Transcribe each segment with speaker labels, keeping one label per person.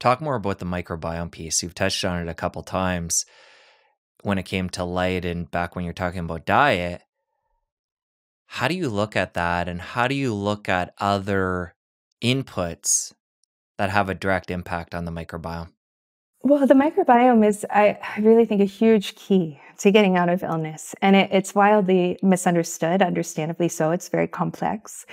Speaker 1: Talk more about the microbiome piece. You've touched on it a couple times when it came to light and back when you're talking about diet. How do you look at that, and how do you look at other inputs that have a direct impact on the microbiome?
Speaker 2: Well, the microbiome is, I really think, a huge key to getting out of illness. And it's wildly misunderstood, understandably so. It's very complex.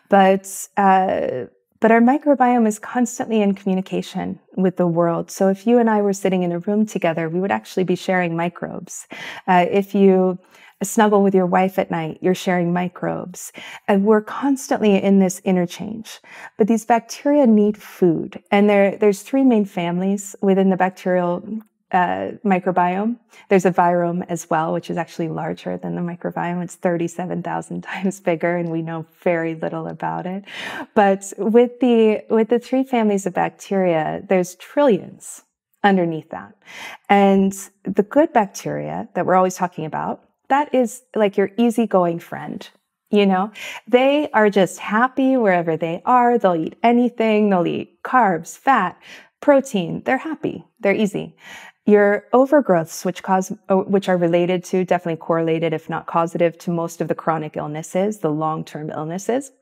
Speaker 2: But, uh, but our microbiome is constantly in communication with the world. So if you and I were sitting in a room together, we would actually be sharing microbes. If you snuggle with your wife at night, you're sharing microbes. And we're constantly in this interchange. But these bacteria need food. And there's three main families within the bacterial microbiome. There's a virome as well, which is actually larger than the microbiome. It's 37,000 times bigger, and we know very little about it. But with the three families of bacteria, there's trillions underneath that. And the good bacteria that we're always talking about, that is like your easygoing friend. You know, they are just happy wherever they are. They'll eat anything. They'll eat carbs, fat, protein. They're happy. They're easy. Your overgrowths, which are related to, definitely correlated, if not causative, to most of the chronic illnesses, the long-term illnesses,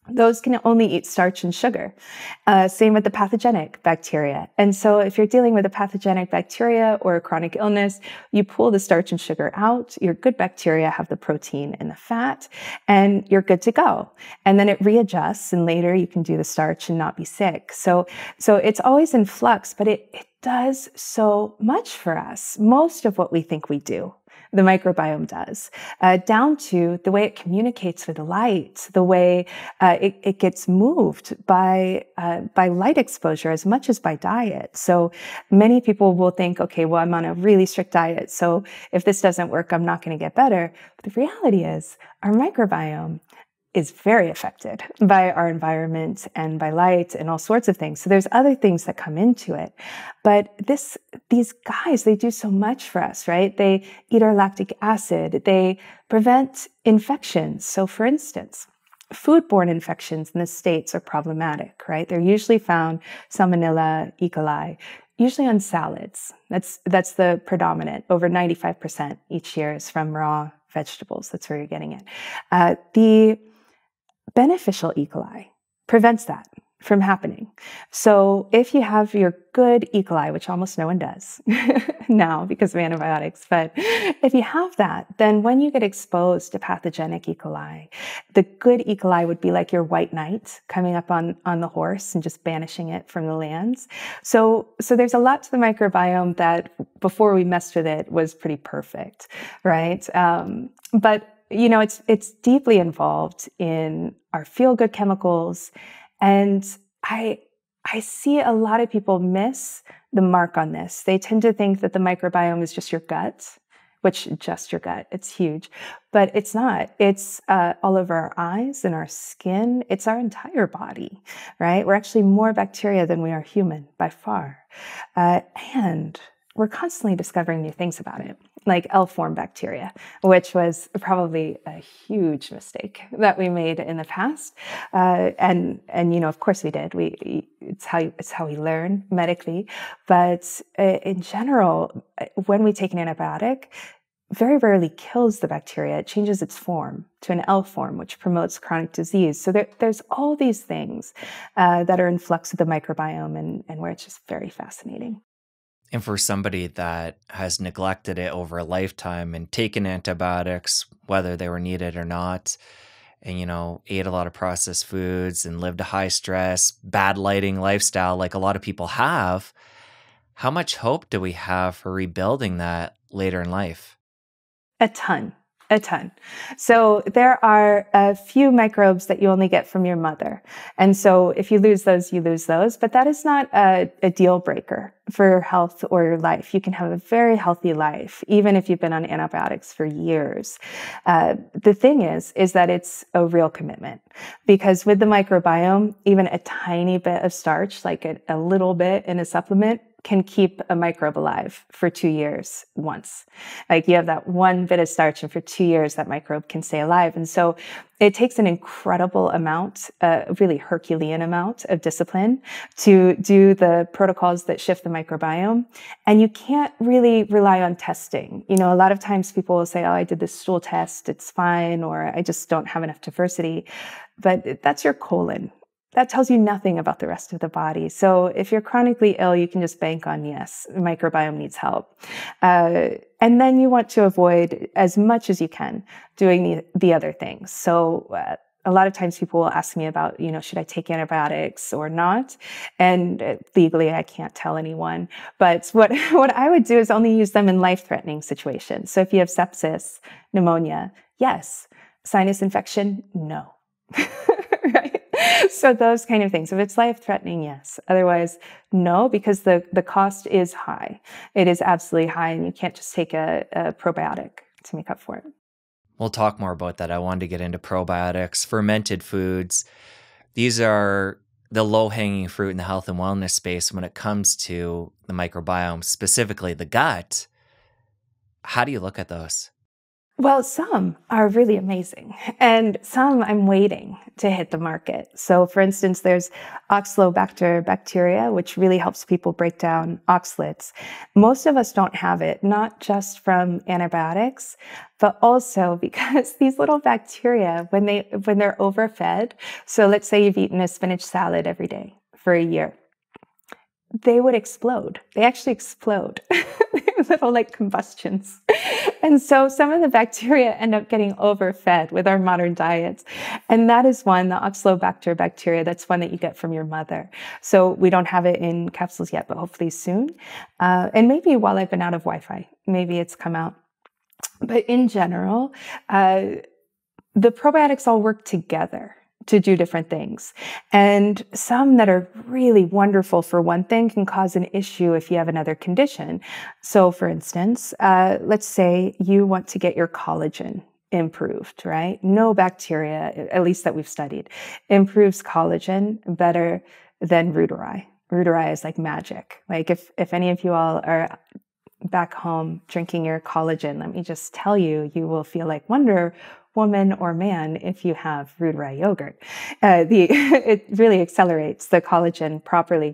Speaker 2: those can only eat starch and sugar. Same with the pathogenic bacteria. And so if you're dealing with a pathogenic bacteria or a chronic illness, you pull the starch and sugar out. Your good bacteria have the protein and the fat, and you're good to go. And then it readjusts, and later you can do the starch and not be sick. So it's always in flux, but it does so much for us. Most of what we think we do, the microbiome does, down to the way it communicates with light, the way it gets moved by light exposure as much as by diet. So many people will think, okay, well, I'm on a really strict diet, so if this doesn't work, I'm not going to get better. But the reality is, our microbiome is very affected by our environment and by light and all sorts of things. So there's other things that come into it. But these guys, they do so much for us, right? They eat our lactic acid. They prevent infections. So for instance, foodborne infections in the States are problematic, right? They're usually found Salmonella, E. coli, usually on salads. That's the predominant. Over 95% each year is from raw vegetables. That's where you're getting it. The beneficial E. coli prevents that from happening. So if you have your good E. coli, which almost no one does now because of antibiotics, but if you have that, then when you get exposed to pathogenic E. coli, the good E. coli would be like your white knight coming up on the horse and just banishing it from the lands. So there's a lot to the microbiome that before we messed with it was pretty perfect, right? But you know, it's deeply involved in our feel-good chemicals. And I see a lot of people miss the mark on this. They tend to think that the microbiome is just your gut, which just your gut. It's huge, but it's not. It's all over our eyes and our skin. It's our entire body, right? We're actually more bacteria than we are human by far. And we're constantly discovering new things about it, like L-form bacteria, which was probably a huge mistake that we made in the past. And you know, of course we did. It's how we learn medically. But in general, when we take an antibiotic, very rarely kills the bacteria. It changes its form to an L form, which promotes chronic disease. So there's all these things that are in flux with the microbiome, and where it's just very fascinating.
Speaker 1: And for somebody that has neglected it over a lifetime and taken antibiotics, whether they were needed or not, and, you know, ate a lot of processed foods and lived a high stress, bad lighting lifestyle like a lot of people have, how much hope do we have for rebuilding that later in life?
Speaker 2: A ton. So there are a few microbes that you only get from your mother. And so if you lose those, you lose those. But that is not a deal breaker for your health or your life. You can have a very healthy life, even if you've been on antibiotics for years. The thing is that it's a real commitment, because with the microbiome, even a tiny bit of starch, like a little bit in a supplement, can keep a microbe alive for 2 years once. Like you have that one bit of starch, and for 2 years, that microbe can stay alive. And so it takes an incredible amount, a really Herculean amount of discipline to do the protocols that shift the microbiome. And you can't really rely on testing. You know, a lot of times people will say, oh, I did this stool test, it's fine, or I just don't have enough diversity. But that's your colon. That tells you nothing about the rest of the body. So if you're chronically ill, you can just bank on, yes, the microbiome needs help. And then you want to avoid as much as you can doing the other things. So a lot of times people will ask me about, you know, should I take antibiotics or not? And legally, I can't tell anyone. But what I would do is only use them in life-threatening situations. So if you have sepsis, pneumonia, yes. Sinus infection, no. Right? So those kind of things. If it's life-threatening, yes. Otherwise, no, because the cost is high. It is absolutely high, and you can't just take a probiotic to make up for it.
Speaker 1: We'll talk more about that. I wanted to get into probiotics, fermented foods. These are the low-hanging fruit in the health and wellness space when it comes to the microbiome, specifically the gut. How do you look at those?
Speaker 2: Well, some are really amazing, and some I'm waiting to hit the market. So, for instance, there's Oxalobacter bacteria, which really helps people break down oxalates. Most of us don't have it, not just from antibiotics, but also because these little bacteria, when they're overfed, so let's say you've eaten a spinach salad every day for a year, they would explode. They actually explode. Little like combustions. And so some of the bacteria end up getting overfed with our modern diets. And that is one, the Oxalobacter bacteria, that's one that you get from your mother. So we don't have it in capsules yet, but hopefully soon. And maybe while I've been out of Wi-Fi, maybe it's come out. But in general, the probiotics all work together to do different things. And some that are really wonderful for one thing can cause an issue if you have another condition. So for instance, let's say you want to get your collagen improved, right? No bacteria, at least that we've studied, improves collagen better than Ruddick. Ruddick is like magic. Like if any of you all are back home drinking your collagen, let me just tell you, you will feel like Wonder Woman or man if you have Ruddick yogurt. It really accelerates the collagen properly,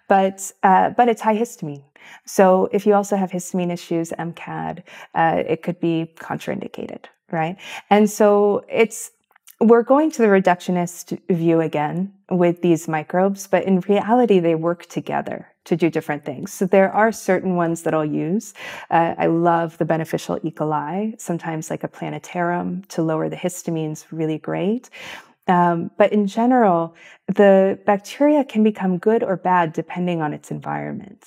Speaker 2: but it's high histamine. So if you also have histamine issues, MCAD, it could be contraindicated, right? And so we're going to the reductionist view again with these microbes, but in reality, they work together to do different things. So there are certain ones that I'll use. I love the beneficial E. coli, sometimes like a plantarum to lower the histamines, really great. But in general, the bacteria can become good or bad depending on its environment.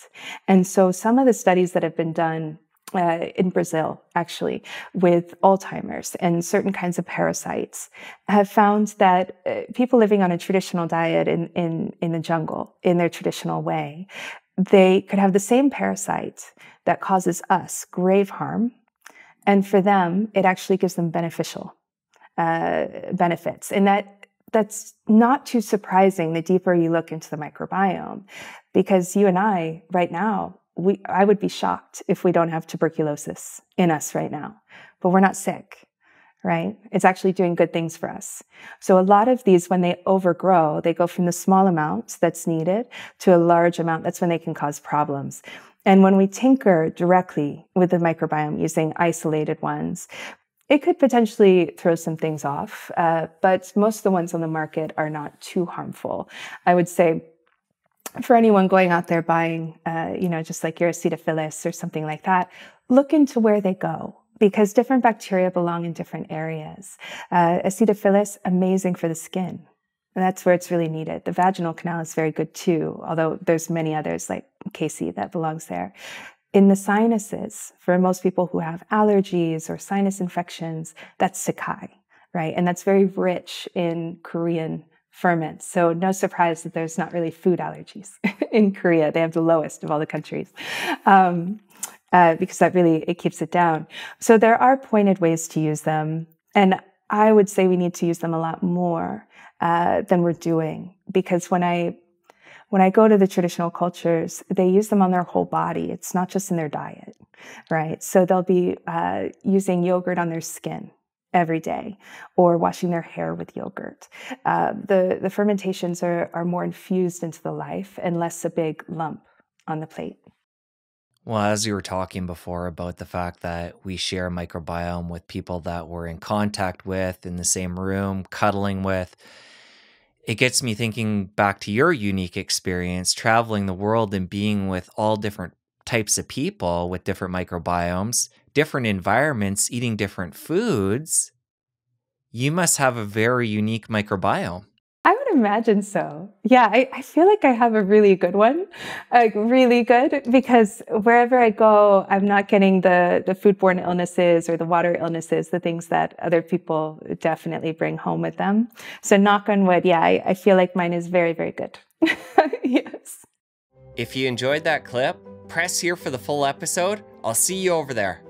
Speaker 2: And so some of the studies that have been done in Brazil, actually, with Alzheimer's and certain kinds of parasites, have found that people living on a traditional diet in the jungle, in their traditional way, they could have the same parasite that causes us grave harm, and for them, it actually gives them beneficial benefits. And that's not too surprising the deeper you look into the microbiome, because you and I, right now, I would be shocked if we don't have tuberculosis in us right now, but we're not sick, right? It's actually doing good things for us. So a lot of these, when they overgrow, they go from the small amount that's needed to a large amount. That's when they can cause problems. And when we tinker directly with the microbiome using isolated ones, it could potentially throw some things off, but most of the ones on the market are not too harmful. I would say, for anyone going out there buying, just like your Acetophilus or something like that, look into where they go, because different bacteria belong in different areas. Acetophilus, amazing for the skin. And that's where it's really needed. The vaginal canal is very good too, although there's many others like Casey that belongs there. In the sinuses, for most people who have allergies or sinus infections, that's Sakai, right? And that's very rich in Korean ferments. So no surprise that there's not really food allergies in Korea. They have the lowest of all the countries, because it keeps it down. So there are pointed ways to use them. And I would say we need to use them a lot more than we're doing. Because when When I go to the traditional cultures, they use them on their whole body. It's not just in their diet, right? So they'll be using yogurt on their skin every day, or washing their hair with yogurt. The fermentations are more infused into the life and less a big lump on the plate.
Speaker 1: Well, as you were talking before about the fact that we share a microbiome with people that we're in contact with, in the same room, cuddling with, it gets me thinking back to your unique experience traveling the world and being with all different types of people with different microbiomes, different environments, eating different foods. You must have a very unique microbiome.
Speaker 2: I would imagine so. Yeah, I feel like I have a really good one, like really good, because wherever I go, I'm not getting the foodborne illnesses or the water illnesses, the things that other people definitely bring home with them. So knock on wood, yeah, I feel like mine is very, very good. Yes.
Speaker 1: If you enjoyed that clip, press here for the full episode. I'll see you over there.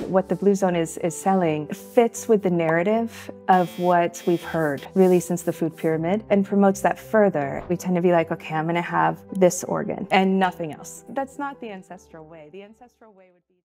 Speaker 2: What the Blue Zone is selling fits with the narrative of what we've heard really since the food pyramid and promotes that further. We tend to be like, okay, I'm going to have this organ and nothing else. That's not the ancestral way. The ancestral way would be